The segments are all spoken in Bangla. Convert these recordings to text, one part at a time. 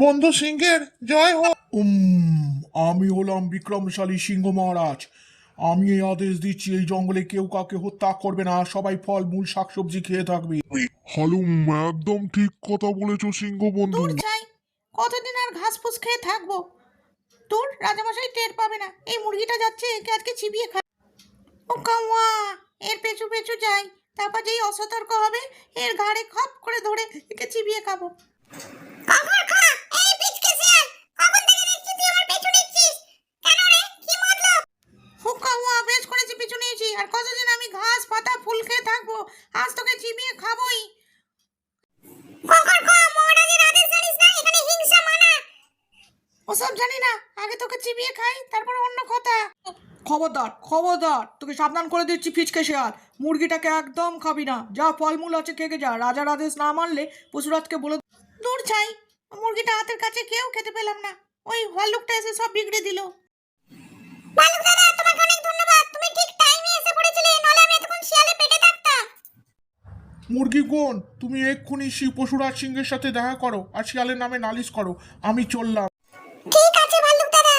বন্ধু সিংহের জয় হোক। আমি হলাম বিক্রমশালী সিংহ মহারাজ। আমি এই আদেশ দিচ্ছি, এই জঙ্গলে কেউ কাউকে হত্যা করবে না, সবাই ফল মূল শাকসবজি খেয়ে থাকবে। হালুম, একদম ঠিক কথা বলেছো সিংহ বন্ধু। দূর চাই, কতদিন আর ঘাস ফুস খেয়ে থাকবো? তোর রাজামশাই টের পাবে না। এই মুরগিটা যাচ্ছে, একে আজকে চিবিয়ে খা। ও কাওয়া, এর পেছু পেছু যাই, তারপর যেই অসতর্ক হবে এর ঘাড়ে খপ করে ধরে একে চিবিয়ে খাবো। ও কাওয়া, বেশ করেছি পিছু নিয়েছি। আর কতদিন আমি ঘাস পাতা ফুল খেয়ে থাকবো? আজ তোকে চিবিয়ে খাবোই। ওসব জানি না, আগে তোকে চিবিয়ে খাই, তারপর অন্য কথা। খবরদার খবরদার, তোকে সাবধান করে দিচ্ছি ফিচকে শেয়াল। মুরগিটাকে একদম খাবি না, যা ফলমূল আছে খেয়ে যা। রাজার আদেশ না মানলে পশুরাজকে বলে। দূর চাই, মুরগিটা হাতের কাছে কেউ খেতে পেলাম না। ওই ভাল্লুকটা এসে সব বিগড়ে দিল। ভাল্লুক দাদা, তোমাকে অনেক ধন্যবাদ। তুমি ঠিক টাইমে এসে পড়েছিলে, নলে আমি এতক্ষণ শিয়ালে পেটে থাকতাম। মুরগিগণ, তুমি এক্ষুনি পশুরাজ সিংহের সাথে দেখা করো আর শিয়ালের নামে নালিশ করো। আমি চললাম। ঠিক আছে ভাল্লুক দাদা।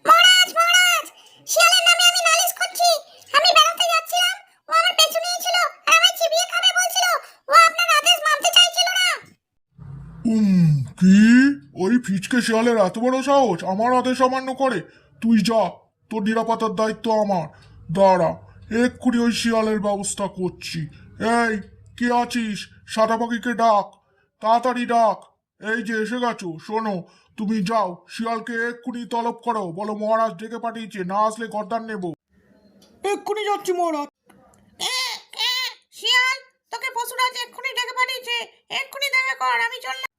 মহারাজ মহারাজ, শিয়ালের নামে আমি নালিশ করছি। আমি বেড়াতে যাচ্ছিলাম, ও আমার পেছু নিয়েছিল আর আমায় চিবিয়ে খাবে বলছিল। ও আপনার আদেশ মানতে চাইছিল না। কি? ওই ফিচকে শিয়ালের এত বড় সাহস আমার আদেশ অমান্য করে? তুই যা, তোর নিরাপত্তার দায়িত্ব আমার। দাঁড়া, এক্ষুনি ওই শিয়ালের ব্যবস্থা করছি। এই, কে আছিস? সাদা পাখিকে ডাক, তাড়াতাড়ি ডাক। এই যে এসে গেছো, শোনো, তুমি যাও, শিয়ালকে এক্ষুনি তলব করো, বলো মহারাজ ডেকে পাঠিয়েছে, না আসলে গর্দান নেব। এক্ষুনি যাচ্ছি মহারাজ। শিয়াল, তোকে পশুরাজ এক্ষুনি ডেকে পাঠিয়েছে, এক্ষুনি দেখা কর। আমি চললাম।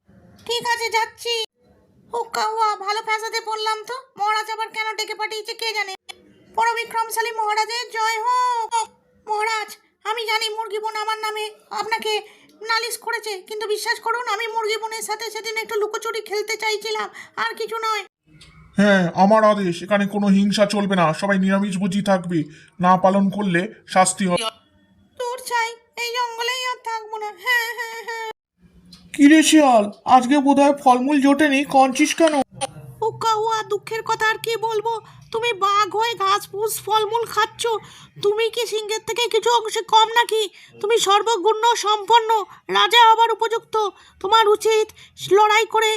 ঠিক আছে, যাচ্ছি। ও কাওয়া, ভালো ফ্যাসাতে পড়লাম তো। মহারাজ আবার কেন ডেকে পাঠিয়েছে কে জানে। পরবিক্রমশালী মহারাজের জয় হোক। মহারাজ, আমি জানি মুরগি বোন আমার নামে আপনাকে নালিশ করেছে, কিন্তু বিশ্বাস করুন, আমি মুরগি বোনের সাথে সেদিন একটু লুকোচুরি খেলতে চাইছিলাম, আর কিছু নয়। হ্যাঁ, আমার আদেশ, এখানে কোনো হিংসা চলবে না, সবাই নিরামিষভোজী থাকবে, না পালন করলে শাস্তি হবে। দূর চাই, এই জঙ্গলেই আর থাকবো না। হ্যাঁ হ্যাঁ হ্যাঁ। কিরে শিয়াল, আজকে বোধহয় ফলমূল জোটেনি, কঞ্চিস কেন? ও কাওয়া, দুঃখের কথা আর কি বলবো। তুমি বাঘ হয়ে ঘাস ফুস ফলমূল খাচ্ছ, তুমি কি সিংহের থেকে কিছু অংশে কম নাকি? তুমি সর্বগুণ সম্পন্ন, রাজা হবার উপযুক্ত। তোমার উচিত লড়াই করে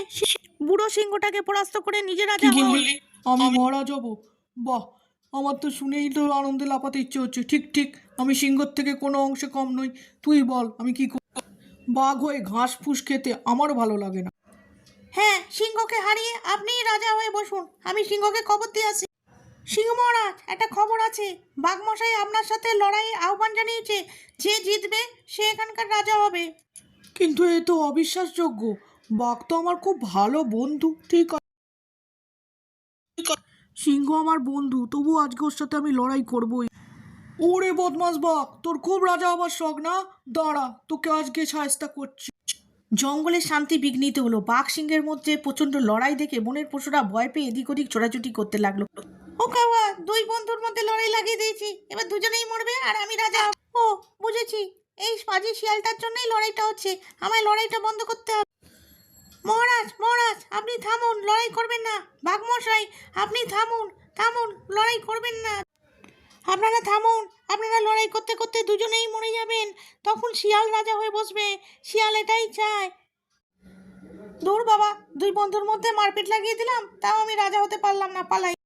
বুড়ো সিংহটাকে পরাস্ত করে নিজে রাজা কি হও। বললি? আমি মহারাজ হব? বাহ, আমার তো শুনেই তো আনন্দে লাফাতে ইচ্ছে হচ্ছে। ঠিক ঠিক, আমি সিংহর থেকে কোনো অংশে কম নই। তুই বল আমি কি করব? বাঘ হয়ে ঘাস ফুস খেতে আমারও ভালো লাগে না। হ্যাঁ, সিংহকে হারিয়ে আপনিই রাজা হয়ে বসুন, আমি সিংহকে খবর দিয়ে আসি। সিংহ মহারাজ, একটা খবর আছে। বাঘমশাই আপনার সাথে লড়াই আহ্বান জানিয়েছে। যে জিতবে সে এখানকার রাজা হবে। কিন্তু এ তো অবিশ্বাসযোগ্য। বাঘ তো আমার খুব ভালো বন্ধু। ঠিক আছে, সিংহ আমার বন্ধু, তবু আজকে ওর সাথে আমি লড়াই করবই। ওরে বদমাস বাঘ, তোর খুব রাজা হবার শখ না? দাঁড়া, তোকে আজকে সায়স্তা করছি। জঙ্গলের শান্তি বিঘ্নিত হলো। বাঘ সিংহের মধ্যে প্রচন্ড লড়াই দেখে বনের পশুরা ভয় পেয়ে এদিক ওদিক ছোটাছুটি করতে লাগলো। ও কাওয়া, দুই বন্ধুর মধ্যে লড়াই লাগিয়ে দিয়েছি, এবার দুজনেই মরবে আর আমি রাজা হব। ও, বুঝেছি, এই পাজি শিয়ালটার জন্যই লড়াইটা হচ্ছে। আমায় লড়াইটা বন্ধ করতে হবে। মহারাজ মহারাজ, আপনি থামুন, লড়াই করবেন না। বাঘমশাই, আপনি থামুন থামুন, লড়াই করবেন না। আপনারা থামুন, আপনারা লড়াই করতে করতে দুজনেই মরে যাবেন, তখন শিয়াল রাজা হয়ে বসবে। শিয়াল এটাই চায়। দূর বাবা, দুই বন্ধুর মধ্যে মারপিট লাগিয়ে দিলাম, তাও আমি রাজা হতে পারলাম না। পালাই।